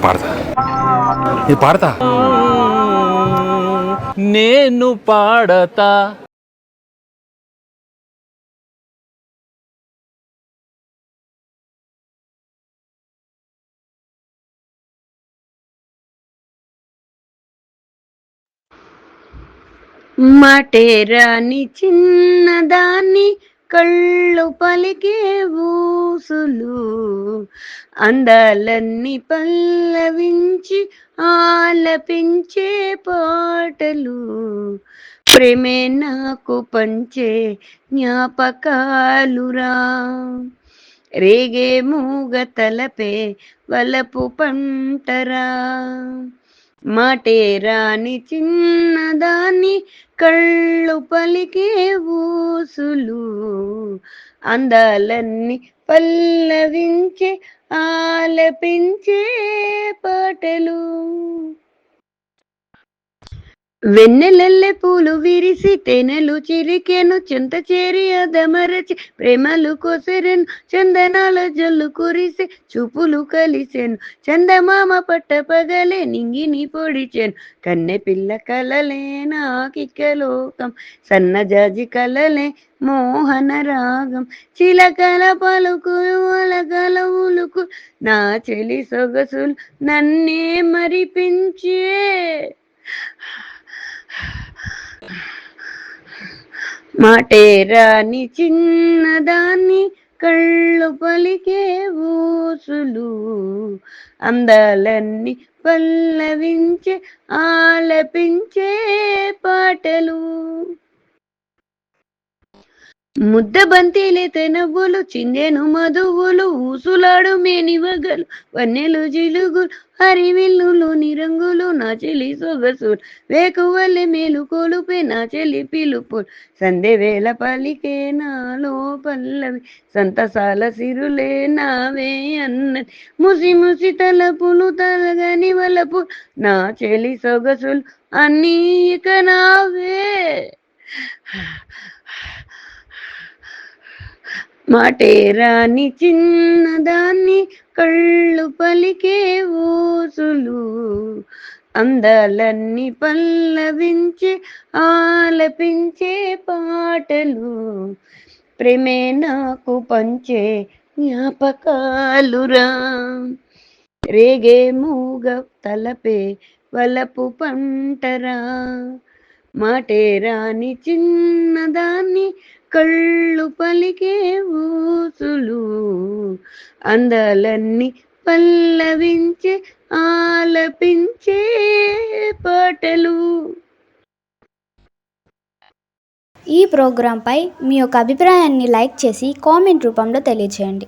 పాడతా, ఇది పాడతా. నేను పాడతా. మటేరాని చిన్నదాన్ని కళ్ళు పలికే ఊసులు అందాలన్నీ పల్లవించి ఆలపించే పాటలు ప్రేమే నాకు పంచే జ్ఞాపకాలురా రేగే మూగ తలపే వలపు పంటరా మాటేరాని చిన్నదాన్ని కళ్ళు పలికే ఊసులు అందాలన్నీ పల్లవించే ఆలపించే పాటలు వెన్నెలల్లె పూలు విరిసి తేనెలు చిరికెను చింత చేరి అదమరచి ప్రేమలు కొసరెను చందనాల జల్లు కురిసే చూపులు కలిసెను చందమామ పట్ట పగలే నింగిని పొడిచెను కన్నె పిల్ల కలలే నాకిక లోకం సన్నజాజి కలలే మోహన రాగం చిలకల పలుకులు అలకల ఉలుకు నా చెలి సొగసులు నన్నే మరిపించే మాటేరాని చిన్నదాన్ని కళ్ళు పలికే ఊసులు అందాలన్నీ పల్లవించే ఆలపించే పాటలు ముద్ద బంతిలేత నవ్వులు చిందెను మధువులు ఊసులాడు మేనివగలు వన్నెలు జిలుగులు హరివిల్లులోని రంగులు నా చెలి సొగసులు వేకువల్లే మేలు కొలుపే నా చెలి పిలుపులు సంధ్య వేళ పలికే నాలో పల్లవి సంతసాల సిరులే నావే అన్నది ముసి ముసి తలపులు తలగని వలపు నా చెలి సొగసులు అన్నీ ఇక నావే మాటేరాని చిన్నదాన్ని కళ్ళు పలికే ఊసులు అందాలన్నీ పల్లవించే ఆలపించే పాటలు ప్రేమే నాకు పంచే జ్ఞాపకాలురా రేగే మూగ తలపే వలపు పంటరా మాటేరాని చిన్నదాన్ని కళ్ళు పలికే ఊసులు అందాలన్నీ పల్లవించే ఆలపించే పాటలు. ఈ ప్రోగ్రాంపై మీ యొక్క అభిప్రాయాన్ని లైక్ చేసి కామెంట్ రూపంలో తెలియజేయండి.